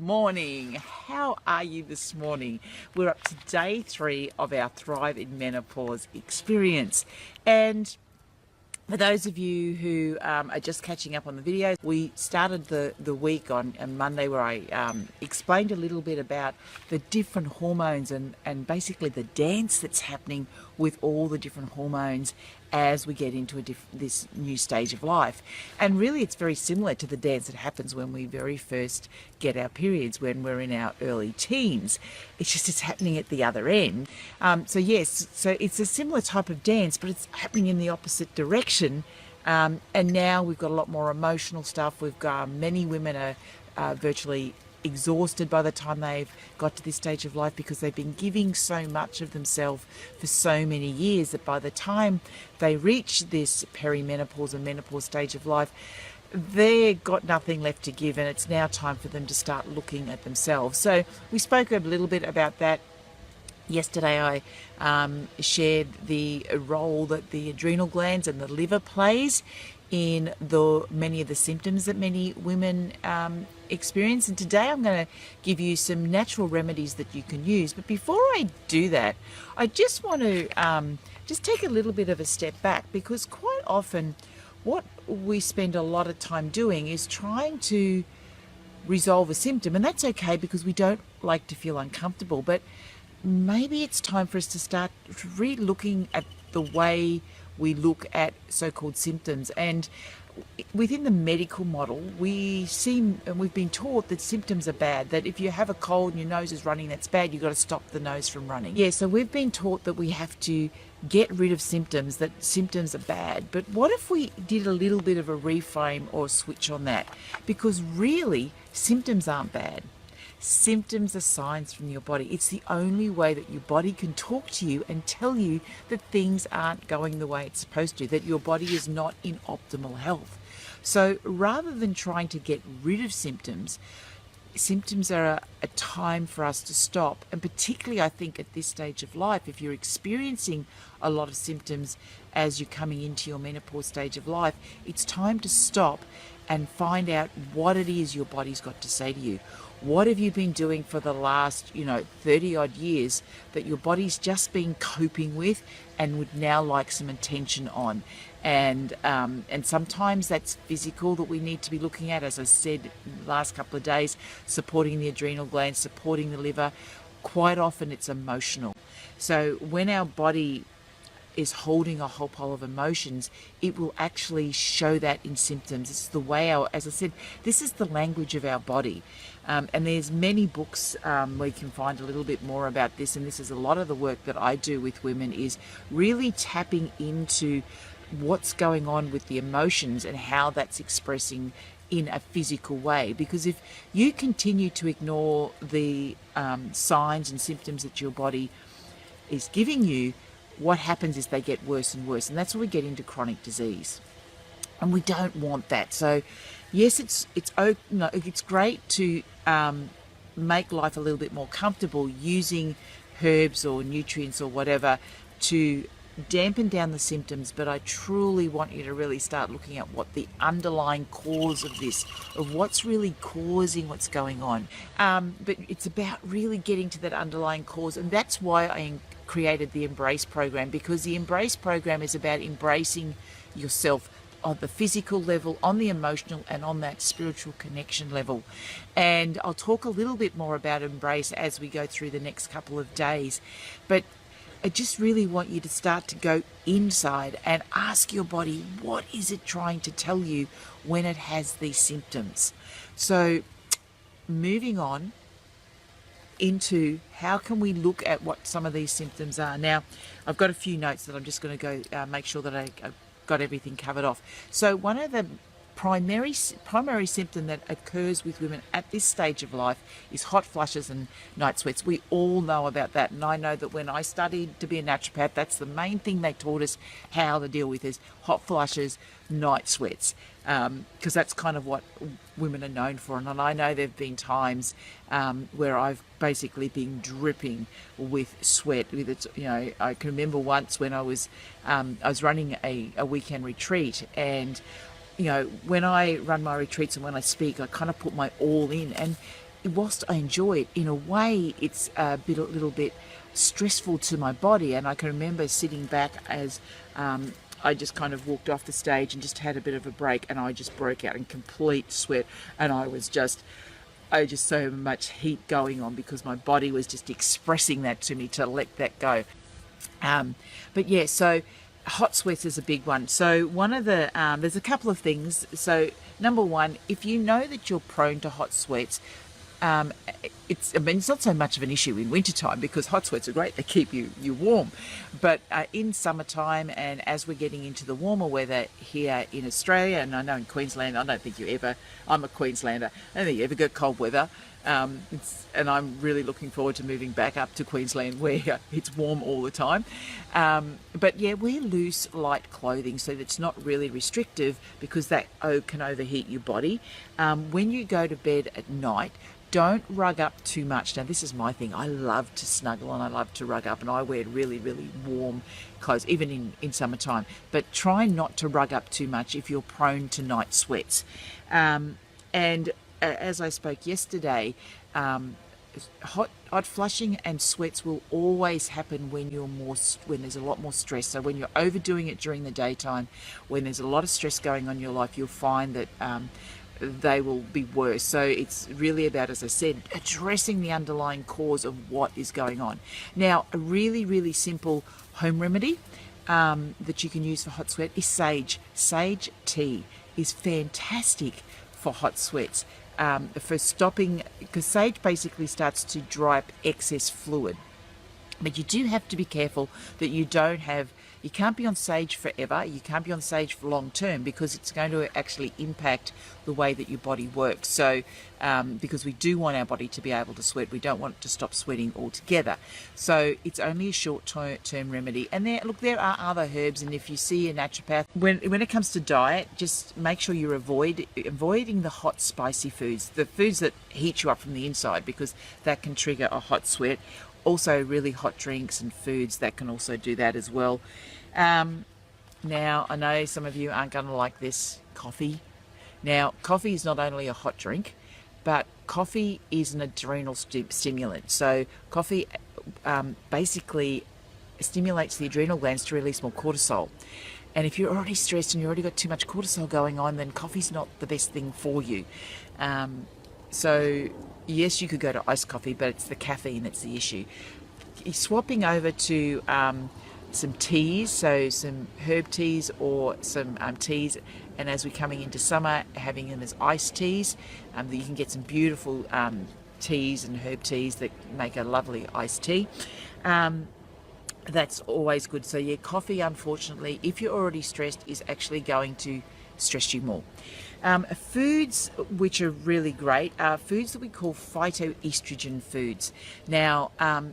morning. How are you this morning? We're up to day 3 of our Thrive in Menopause experience. And for those of you who are just catching up on the videos, we started the week on Monday where I explained a little bit about the different hormones and basically the dance that's happening with all the different hormones as we get into this new stage of life. And really it's very similar to the dance that happens when we very first get our periods, when we're in our early teens. It's just it's happening at the other end. So it's a similar type of dance, but it's happening in the opposite direction. And now we've got a lot more emotional stuff. We've got many women are virtually exhausted by the time they've got to this stage of life because they've been giving so much of themselves for so many years that by the time they reach this perimenopause and menopause stage of life, they've got nothing left to give, and it's now time for them to start looking at themselves. So we spoke a little bit about that. Yesterday I shared the role that the adrenal glands and the liver plays in many of the symptoms that many women experience. And today I'm going to give you some natural remedies that you can use. But before I do that, I just want to just take a little bit of a step back, because quite often what we spend a lot of time doing is trying to resolve a symptom. And that's okay because we don't like to feel uncomfortable. But maybe it's time for us to start re-looking at the way we look at so-called symptoms. And within the medical model, we've been taught that symptoms are bad, that if you have a cold and your nose is running, that's bad, you've got to stop the nose from running. Yeah, so we've been taught that we have to get rid of symptoms, that symptoms are bad. But what if we did a little bit of a reframe or a switch on that? Because really, symptoms aren't bad. Symptoms are signs from your body. It's the only way that your body can talk to you and tell you that things aren't going the way it's supposed to, that your body is not in optimal health. So rather than trying to get rid of symptoms, symptoms are a time for us to stop. And particularly, I think, at this stage of life, if you're experiencing a lot of symptoms as you're coming into your menopause stage of life, it's time to stop and find out what it is your body's got to say to you. What have you been doing for the last, 30 odd years that your body's just been coping with and would now like some attention on? And sometimes that's physical that we need to be looking at. As I said the last couple of days, supporting the adrenal glands, supporting the liver. Quite often it's emotional. So when our body is holding a whole pile of emotions, it will actually show that in symptoms. It's the way as I said, this is the language of our body. And there's many books where you can find a little bit more about this. And this is a lot of the work that I do with women, is really tapping into what's going on with the emotions and how that's expressing in a physical way. Because if you continue to ignore the signs and symptoms that your body is giving you, what happens is they get worse and worse, and that's where we get into chronic disease, and we don't want that. So yes, it's great to make life a little bit more comfortable using herbs or nutrients or whatever to dampen down the symptoms, but I truly want you to really start looking at what the underlying cause of this, of what's really causing what's going on. But it's about really getting to that underlying cause, and that's why I created the Embrace program, because the Embrace program is about embracing yourself on the physical level, on the emotional, and on that spiritual connection level. And I'll talk a little bit more about Embrace as we go through the next couple of days. But I just really want you to start to go inside and ask your body, what is it trying to tell you when it has these symptoms? So moving on into how can we look at what some of these symptoms are. Now, I've got a few notes that I'm just going to go make sure that I've got everything covered off. So one of the primary symptom that occurs with women at this stage of life is hot flushes and night sweats. We all know about that, and I know that when I studied to be a naturopath, that's the main thing they taught us how to deal with, is hot flushes, night sweats, because that's kind of what women are known for. And I know there have been times where I've basically been dripping with sweat. I can remember once when I was running a weekend retreat, and when I run my retreats and when I speak, I kind of put my all in, and whilst I enjoy it, in a way, it's a little bit stressful to my body. And I can remember sitting back as I just kind of walked off the stage and just had a bit of a break, and I just broke out in complete sweat, and I just so much heat going on because my body was just expressing that to me to let that go. But yeah, so hot sweats is a big one. So one of the there's a couple of things. So number one, if you know that you're prone to hot sweats, it's not so much of an issue in wintertime because hot sweats are great. They keep you warm. But in summertime, and as we're getting into the warmer weather here in Australia, and I know in Queensland, I'm a Queenslander, I don't think you ever get cold weather. And I'm really looking forward to moving back up to Queensland where it's warm all the time. But yeah, wear loose, light clothing so that it's not really restrictive because that can overheat your body. When you go to bed at night, don't rug up too much. Now, this is my thing. I love to snuggle and I love to rug up, and I wear really, really warm clothes, even in summertime. But try not to rug up too much if you're prone to night sweats. And as I spoke yesterday, hot flushing and sweats will always happen when there's a lot more stress. So when you're overdoing it during the daytime, when there's a lot of stress going on in your life, you'll find that they will be worse. So it's really about, as I said, addressing the underlying cause of what is going on. Now, a really, really simple home remedy that you can use for hot sweat is sage. Sage tea is fantastic for hot sweats, for stopping, because sage basically starts to dry up excess fluid. But you do have to be careful that you can't be on sage forever, you can't be on sage for long term because it's going to actually impact the way that your body works. So, because we do want our body to be able to sweat, we don't want it to stop sweating altogether. So it's only a short-term remedy. And there are other herbs, and if you see a naturopath, when it comes to diet, just make sure you're avoiding the hot, spicy foods, the foods that heat you up from the inside, because that can trigger a hot sweat. Also really hot drinks and foods that can also do that as well. Now, I know some of you aren't going to like this. Coffee. Now, coffee is not only a hot drink, but coffee is an adrenal stimulant. So coffee basically stimulates the adrenal glands to release more cortisol. And if you're already stressed and you've already got too much cortisol going on, then coffee's not the best thing for you. So yes, you could go to iced coffee, but it's the caffeine that's the issue. Swapping over to some teas, so some herb teas or some teas, and as we're coming into summer, having them as iced teas. You can get some beautiful teas and herb teas that make a lovely iced tea. That's always good. So yeah, coffee, unfortunately, if you're already stressed, is actually going to stress you more. Foods which are really great are foods that we call phytoestrogen foods. Now,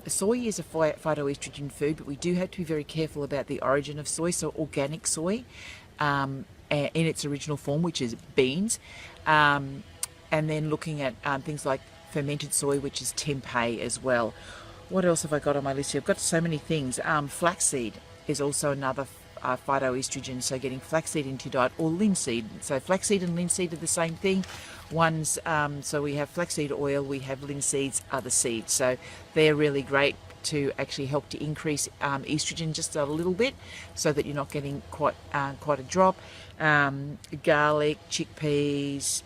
soy is a phytoestrogen food, but we do have to be very careful about the origin of soy. So organic soy in its original form, which is beans, and then looking at things like fermented soy, which is tempeh as well. What else have I got on my list here? I've got so many things. Flaxseed is also another phytoestrogen, so getting flaxseed into your diet, or linseed. So flaxseed and linseed are the same thing. So we have flaxseed oil, we have linseeds, other seeds. So they're really great to actually help to increase estrogen just a little bit, so that you're not getting quite a drop. Garlic, chickpeas,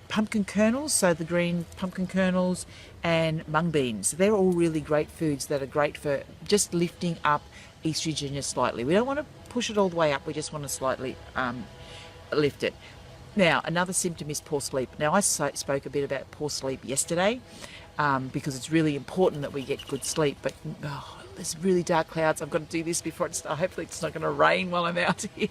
pumpkin kernels, so the green pumpkin kernels, and mung beans. They're all really great foods that are great for just lifting up estrogen just slightly. We don't want to push it all the way up, we just want to slightly lift it. Now, another symptom is poor sleep. Now, I spoke a bit about poor sleep yesterday because it's really important that we get good sleep, but there's really dark clouds. I've got to do this before it starts. Hopefully it's not going to rain while I'm out here.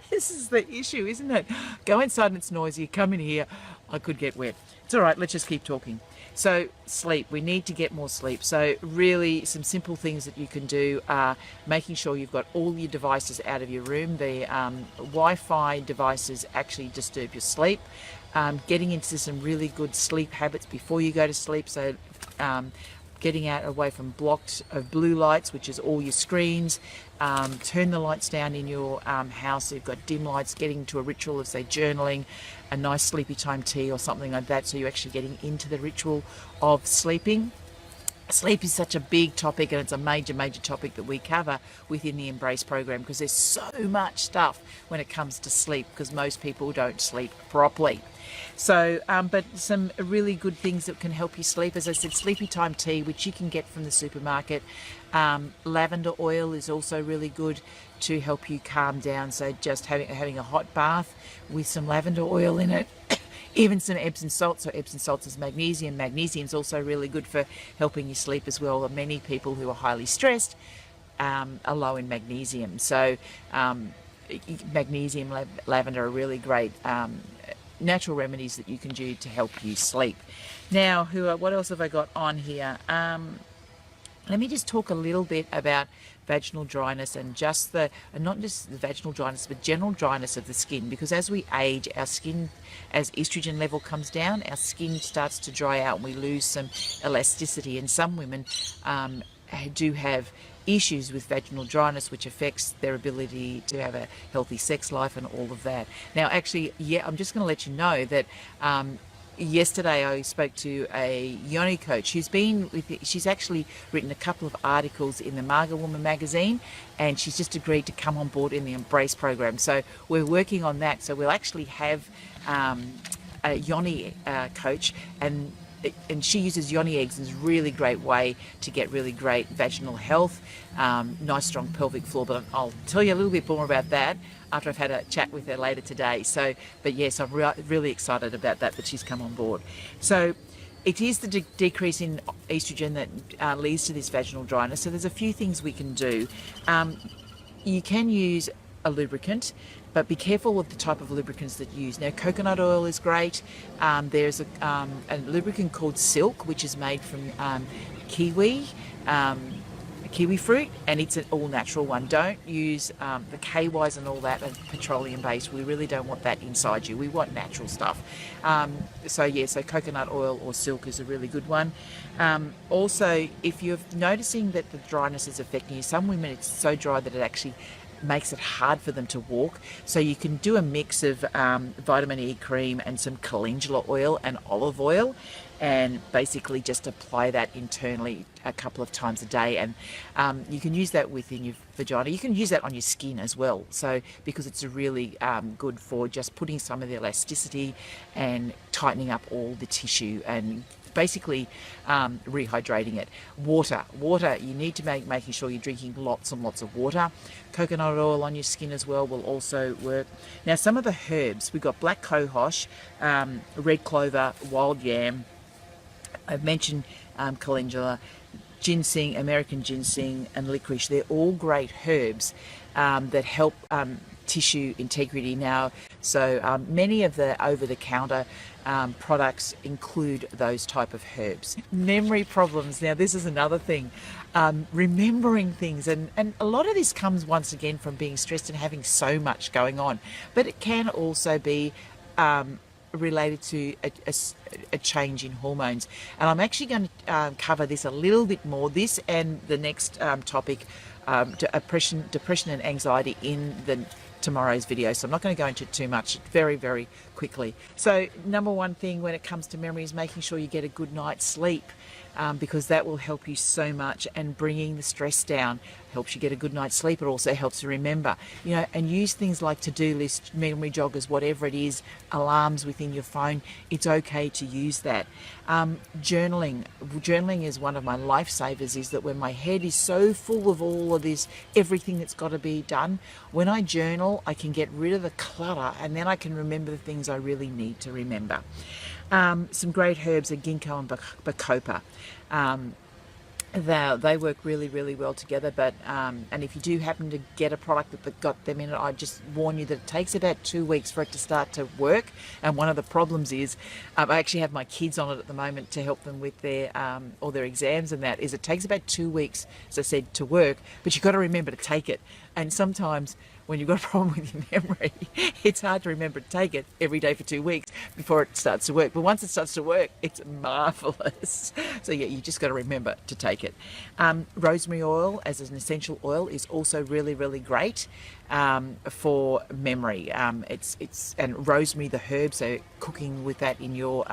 This is the issue, isn't it? Go inside and it's noisy. Come in here, I could get wet. It's all right, let's just keep talking. So sleep, we need to get more sleep. So really some simple things that you can do are making sure you've got all your devices out of your room. The Wi-Fi devices actually disturb your sleep. Getting into some really good sleep habits before you go to sleep. So getting out away from blocked of blue lights, which is all your screens. Turn the lights down in your house. So you've got dim lights, getting to a ritual of, say, journaling, a nice sleepy time tea or something like that, so you're actually getting into the ritual of sleeping. Sleep is such a big topic, and it's a major topic that we cover within the Embrace program, because there's so much stuff when it comes to sleep, because most people don't sleep properly. So, but some really good things that can help you sleep, as I said, sleepy time tea, which you can get from the supermarket. Lavender oil is also really good to help you calm down. So just having a hot bath with some lavender oil in it. Even some Epsom salts. So Epsom salts is magnesium. Magnesium is also really good for helping you sleep as well. Many people who are highly stressed are low in magnesium. So magnesium, lavender are really great natural remedies that you can do to help you sleep. Now, what else have I got on here? Let me just talk a little bit about vaginal dryness, and not just the vaginal dryness, but general dryness of the skin, because as we age, our skin, as estrogen level comes down, our skin starts to dry out and we lose some elasticity, and some women do have issues with vaginal dryness, which affects their ability to have a healthy sex life and all of that. Now, actually, I'm just going to let you know that yesterday I spoke to a yoni coach she's actually written a couple of articles in the Marga Woman magazine, and she's just agreed to come on board in the Embrace program. So we're working on that. So we'll actually have a yoni coach, and she uses yoni eggs as a really great way to get really great vaginal health, nice strong pelvic floor. But I'll tell you a little bit more about that after I've had a chat with her later today. So, but yes, I'm really excited about that she's come on board. So it is the decrease in estrogen that leads to this vaginal dryness. So there's a few things we can do. You can use a lubricant, but be careful of the type of lubricants that you use. Now, coconut oil is great. There's a lubricant called Silk, which is made from kiwi fruit, and it's an all-natural one. Don't use the KYs and all that, and petroleum-based. We really don't want that inside you. We want natural stuff. So coconut oil or Silk is a really good one. Also, if you're noticing that the dryness is affecting you, some women it's so dry that it actually makes it hard for them to walk. So you can do a mix of vitamin E cream and some calendula oil and olive oil, and basically just apply that internally a couple of times a day. And you can use that within your vagina. You can use that on your skin as well. So because it's really good for just putting some of the elasticity and tightening up all the tissue and basically rehydrating it. Water, you need to making sure you're drinking lots and lots of water. Coconut oil on your skin as well will also work. Now, some of the herbs, we've got black cohosh, red clover, wild yam, I've mentioned calendula, ginseng, American ginseng, and licorice. They're all great herbs that help tissue integrity now. So many of the over-the-counter products include those type of herbs. Memory problems. Now, this is another thing. Remembering things, and a lot of this comes once again from being stressed and having so much going on. But it can also be related to a change in hormones, and I'm actually going to cover this a little bit more, this and the next topic, depression and anxiety, in tomorrow's video. So I'm not going to go into too much, very quickly. So number one thing when it comes to memory is making sure you get a good night's sleep, because that will help you so much, and bringing the stress down helps you get a good night's sleep. It also helps you remember, and use things like to-do lists, memory joggers, whatever it is, alarms within your phone. It's okay to use that. Journaling is one of my lifesavers, is that when my head is so full of all of this, everything that's got to be done, when I journal, I can get rid of the clutter, and then I can remember the things I really need to remember. Some great herbs are ginkgo and bacopa. They work really well together, but and if you do happen to get a product that got them in it, I just warn you that it takes about 2 weeks for it to start to work. And one of the problems is, I actually have my kids on it at the moment to help them with their all their exams, and that is it takes about 2 weeks, as I said, to work, but you've got to remember to take it. And sometimes when you've got a problem with your memory, it's hard to remember to take it every day for 2 weeks before it starts to work. But once it starts to work, it's marvelous. So yeah, you just got to remember to take it. Rosemary oil as an essential oil is also really, really great for memory. And rosemary, the herb, so cooking with that in your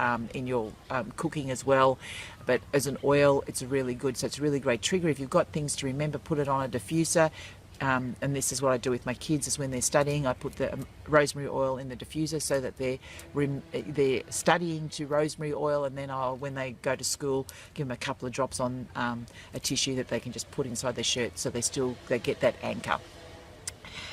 cooking as well. But as an oil, it's really good. So it's a really great trigger. If you've got things to remember, put it on a diffuser. And this is what I do with my kids, is when they're studying, I put the rosemary oil in the diffuser so that they're studying to rosemary oil, and then when they go to school, give them a couple of drops on a tissue that they can just put inside their shirt, so they get that anchor.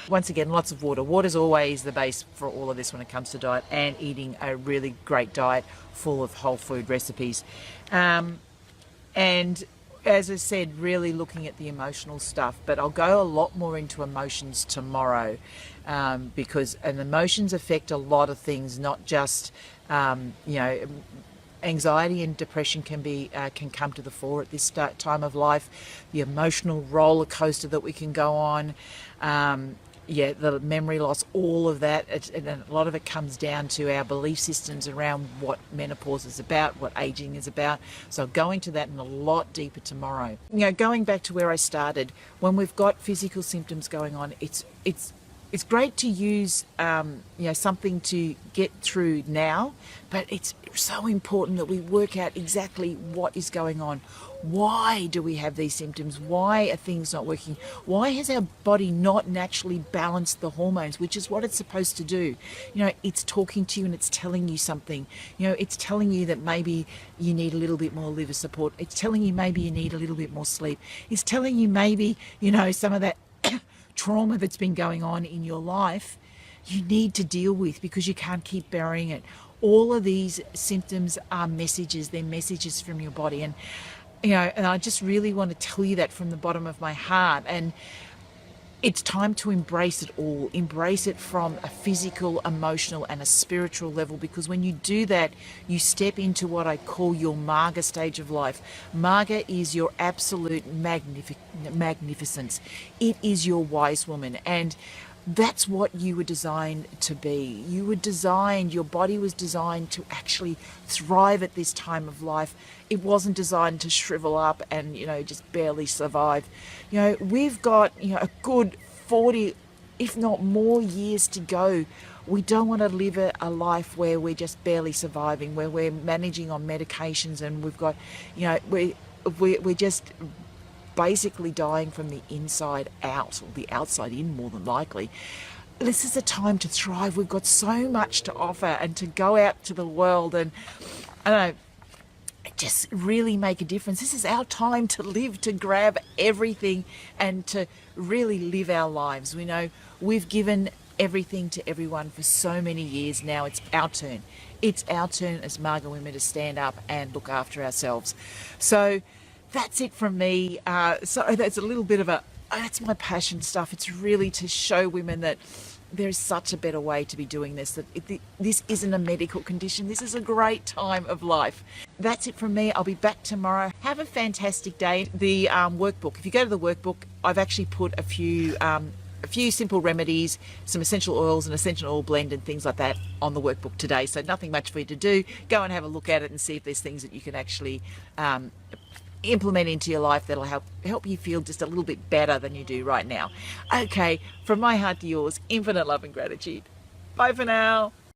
Once again, lots of water. Water's always the base for all of this when it comes to diet, and eating a really great diet full of whole food recipes. And as I said, really looking at the emotional stuff, but I'll go a lot more into emotions tomorrow, because emotions affect a lot of things, not just, anxiety and depression can come to the fore at this time of life. The emotional roller coaster that we can go on, the memory loss, all of that, and a lot of it comes down to our belief systems around what menopause is about, what aging is about. So I'll go into that in a lot deeper tomorrow. Going back to where I started, when we've got physical symptoms going on, it's great to use something to get through now, but it's so important that we work out exactly what is going on. Why do we have these symptoms? Why are things not working? Why has our body not naturally balanced the hormones, which is what it's supposed to do? It's talking to you and it's telling you something. It's telling you that maybe you need a little bit more liver support. It's telling you maybe you need a little bit more sleep. It's telling you maybe, some of that trauma that's been going on in your life you need to deal with, because you can't keep burying it. All of these symptoms are messages. They're messages from your body. And I just really want to tell you that from the bottom of my heart. And it's time to embrace it all. Embrace it from a physical, emotional, and a spiritual level, because when you do that, you step into what I call your Marga stage of life. Marga is your absolute magnificence. It is your wise woman. And that's what you were designed to be. Your body was designed to actually thrive at this time of life. It wasn't designed to shrivel up and, just barely survive. We've got, a good 40, if not more years to go. We don't want to live a life where we're just barely surviving, where we're managing on medications and we've got, we're just basically dying from the inside out, or the outside in, more than likely. This is a time to thrive. We've got so much to offer and to go out to the world and, just really make a difference. This is our time to live, to grab everything and to really live our lives. We know we've given everything to everyone for so many years now. It's our turn. It's our turn as Marga women to stand up and look after ourselves. So that's it from me. So that's a little bit of that's my passion stuff. It's really to show women that there is such a better way to be doing this, that this isn't a medical condition. This is a great time of life. That's it from me. I'll be back tomorrow. Have a fantastic day. The workbook, if you go to the workbook, I've actually put a few simple remedies, some essential oils, an essential oil blend and things like that on the workbook today. So nothing much for you to do. Go and have a look at it and see if there's things that you can actually implement into your life that'll help you feel just a little bit better than you do right now. Okay, from my heart to yours, infinite love and gratitude. Bye for now.